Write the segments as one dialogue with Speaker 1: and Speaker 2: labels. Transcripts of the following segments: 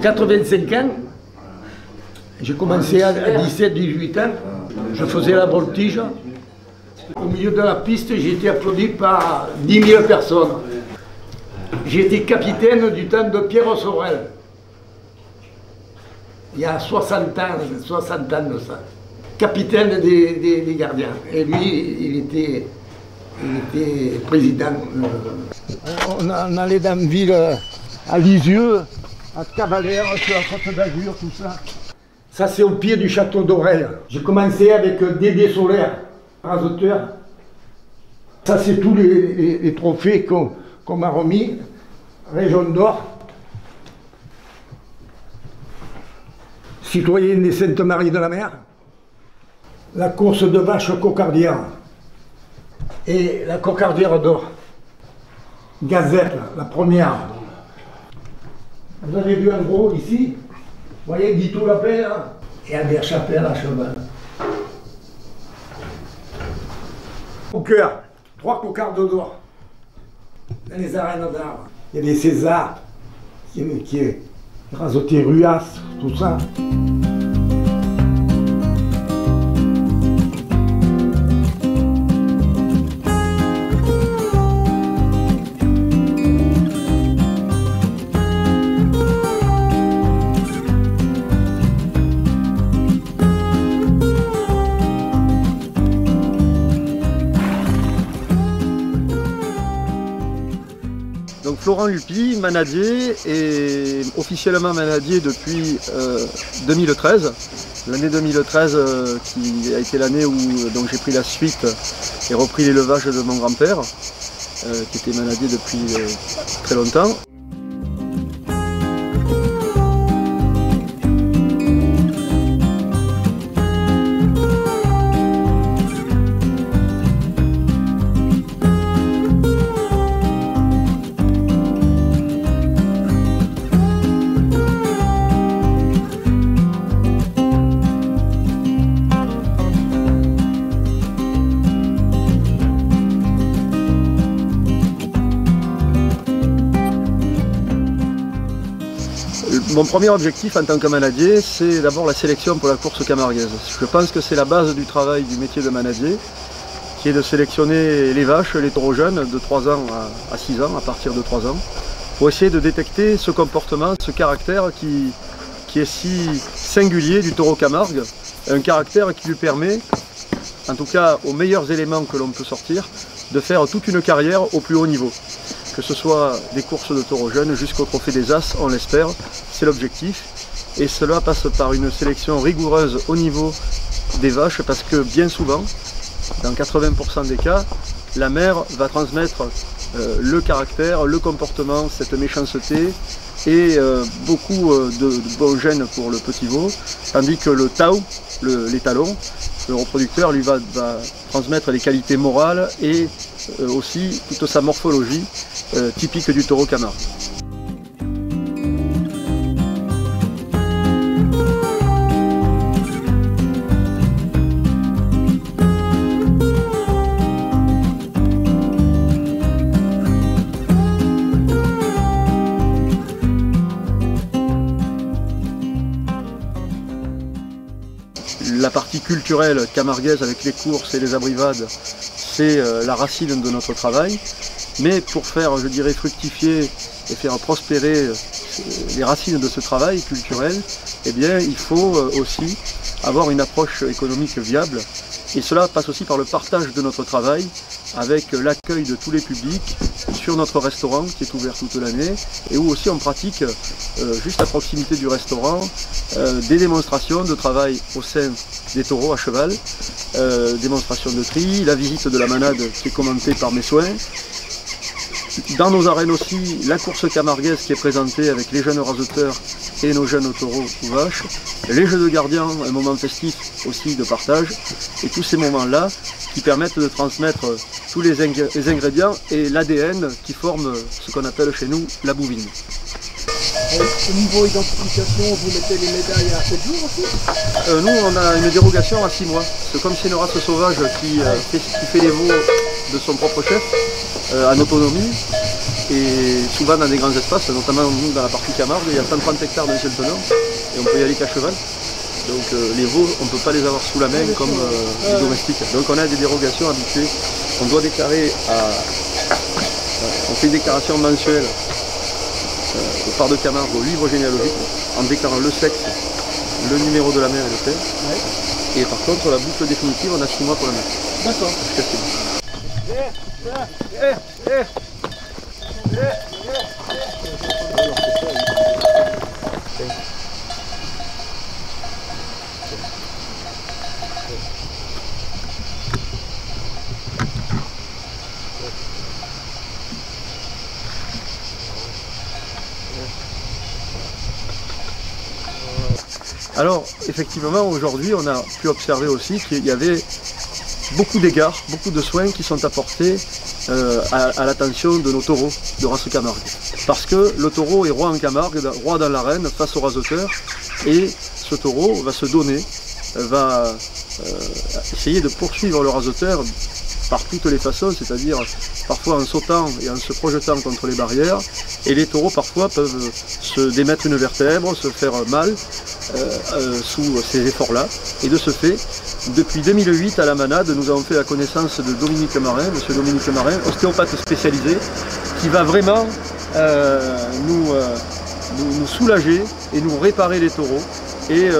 Speaker 1: 85 ans. J'ai commencé à 17-18 ans. Je faisais la voltige. Au milieu de la piste, j'ai été applaudi par 10 000 personnes. J'ai été capitaine du temps de Pierre Sorel. Il y a 60 ans de ça. Capitaine des gardiens. Et lui, il était président. On allait dans une ville à Lisieux, à Cavalère, sur la Côte d'Azur, tout ça. Ça, c'est au pied du château d'Aurel. J'ai commencé avec Dédé Solaire, raseteur. Ça, c'est tous les trophées qu'on m'a remis. Région d'Or. Citoyenne des Saintes-Maries de la Mer. La course de vache cocardière. Et la cocardière d'or. Gazette, la première. Vous avez vu en gros ici, vous voyez Guitou Lapin là, et Albert Chapelle à cheval. Au cœur, 3 cocardes d'or. Dans les arènes d'art. Il y a des Césars, qui est Rasoté Ruas, tout ça.
Speaker 2: Donc Florent Lupi, manadier, et officiellement manadier depuis 2013. L'année 2013 qui a été l'année où j'ai pris la suite et repris l'élevage de mon grand-père, qui était manadier depuis très longtemps. Mon premier objectif en tant que manadier, c'est d'abord la sélection pour la course camarguaise. Je pense que c'est la base du travail du métier de manadier, qui est de sélectionner les vaches, les taureaux jeunes de 3 ans à 6 ans, à partir de 3 ans, pour essayer de détecter ce comportement, ce caractère qui est si singulier du taureau Camargue, un caractère qui lui permet, en tout cas aux meilleurs éléments que l'on peut sortir, de faire toute une carrière au plus haut niveau. Que ce soit des courses de taureaux jeunes jusqu'au trophée des As, on l'espère, c'est l'objectif. Et cela passe par une sélection rigoureuse au niveau des vaches, parce que bien souvent, dans 80% des cas, la mère va transmettre le caractère, le comportement, cette méchanceté et beaucoup de bons gènes pour le petit veau, tandis que le tau, l'étalon, le reproducteur, lui va transmettre les qualités morales et aussi toute sa morphologie typique du taureau Camargue. La partie culturelle camarguaise avec les courses et les abrivades, c'est la racine de notre travail. Mais pour faire, je dirais, fructifier et faire prospérer les racines de ce travail culturel, eh bien, il faut aussi avoir une approche économique viable. Et cela passe aussi par le partage de notre travail, avec l'accueil de tous les publics sur notre restaurant qui est ouvert toute l'année, et où aussi on pratique, juste à proximité du restaurant, des démonstrations de travail au sein des taureaux à cheval, démonstrations de tri, la visite de la manade qui est commentée par mes soins. Dans nos arènes aussi, la course camarguaise qui est présentée avec les jeunes raseteurs et nos jeunes taureaux ou vaches, les jeux de gardiens, un moment festif aussi de partage, et tous ces moments-là qui permettent de transmettre tous les ingrédients et l'ADN qui forment ce qu'on appelle chez nous la bouvine.
Speaker 3: Au niveau identification, vous mettez les médailles à 7 jours aussi?
Speaker 2: Nous, on a une dérogation à 6 mois. C'est comme c'est une race sauvage qui fait les veaux de son propre chef, en autonomie. et souvent dans des grands espaces, notamment dans la partie Camargue, il y a 130 hectares d'un seul tenant et on peut y aller qu'à cheval. Donc les veaux, on ne peut pas les avoir sous la main comme les domestiques. Donc on a des dérogations habituées. On doit déclarer on fait une déclaration mensuelle au phare de Camargue, au livre généalogique, en déclarant le sexe, le numéro de la mère et le père. Ouais. Et par contre, la boucle définitive, on a 6 mois pour la mettre.
Speaker 3: D'accord.
Speaker 2: Alors, effectivement, aujourd'hui, on a pu observer aussi qu'il y avait beaucoup d'égards, beaucoup de soins qui sont apportés à l'attention de nos taureaux de race Camargue. Parce que le taureau est roi en Camargue, roi dans l'arène face au raseteur, et ce taureau va se donner, va essayer de poursuivre le raseteur par toutes les façons, c'est-à-dire parfois en sautant et en se projetant contre les barrières, et les taureaux parfois peuvent se démettre une vertèbre, se faire mal sous ces efforts-là, et de ce fait, depuis 2008 à la Manade, nous avons fait la connaissance de Dominique Marin, monsieur Dominique Marin, ostéopathe spécialisé, qui va vraiment nous soulager et nous réparer les taureaux, et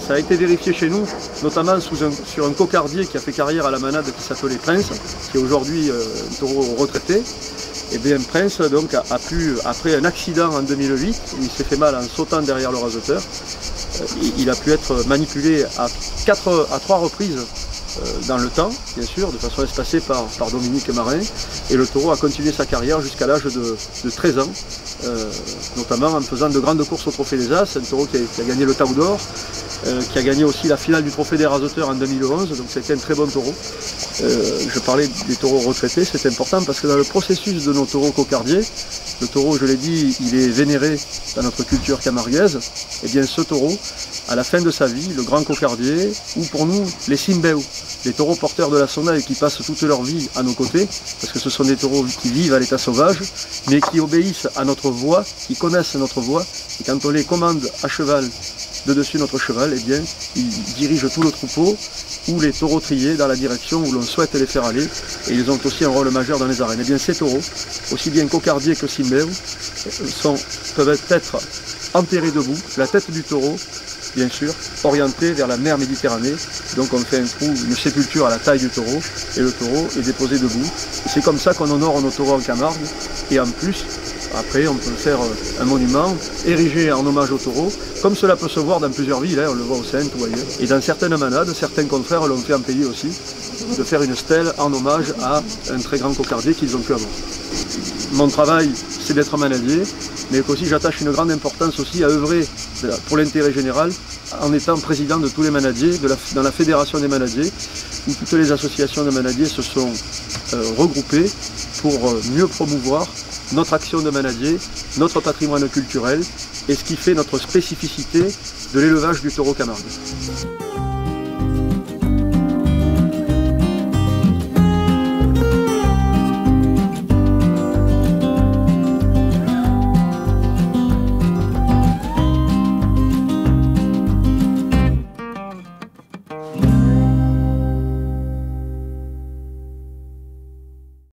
Speaker 2: ça a été vérifié chez nous, notamment sur un cocardier qui a fait carrière à la Manade qui s'appelait Prince, qui est aujourd'hui un taureau retraité. Et bien Prince donc, a pu, après un accident en 2008, où il s'est fait mal en sautant derrière le raseteur, il a pu être manipulé à 3 reprises dans le temps, bien sûr, de façon espacée par Dominique Marin, et le taureau a continué sa carrière jusqu'à l'âge de 13 ans, notamment en faisant de grandes courses au Trophée des As, un taureau qui a gagné le Tau d'Or, qui a gagné aussi la finale du Trophée des Raseteurs en 2011, donc c'était un très bon taureau. Je parlais des taureaux retraités, c'est important parce que dans le processus de nos taureaux cocardiers, le taureau, je l'ai dit, il est vénéré dans notre culture camarguaise, et bien ce taureau, à la fin de sa vie, le grand cocardier, ou pour nous, les Simbeu, les taureaux porteurs de la Sona et qui passent toute leur vie à nos côtés, parce que ce sont des taureaux qui vivent à l'état sauvage, mais qui obéissent à notre voix, qui connaissent notre voix, et quand on les commande à cheval, de dessus notre cheval, eh bien, ils dirigent tout le troupeau ou les taureaux triés dans la direction où l'on souhaite les faire aller, et ils ont aussi un rôle majeur dans les arènes. Et bien ces taureaux, aussi bien cocardiers que Simbeu, peuvent être enterrés debout, la tête du taureau, bien sûr, orientée vers la mer Méditerranée. Donc on fait un trou, une sépulture à la taille du taureau, et le taureau est déposé debout. C'est comme ça qu'on honore nos taureaux en Camargue, et en plus, après on peut faire un monument érigé en hommage au taureau, comme cela peut se voir dans plusieurs villes, hein, on le voit au Saintes ou ailleurs. Et dans certaines manades, certains confrères l'ont fait en pays aussi, de faire une stèle en hommage à un très grand cocardier qu'ils ont pu avoir. Mon travail, c'est d'être manadier, mais aussi j'attache une grande importance aussi à œuvrer pour l'intérêt général en étant président de tous les manadiers, dans la fédération des manadiers, où toutes les associations de manadiers se sont regroupées pour mieux promouvoir notre action de manadier, notre patrimoine culturel et ce qui fait notre spécificité de l'élevage du taureau camargue.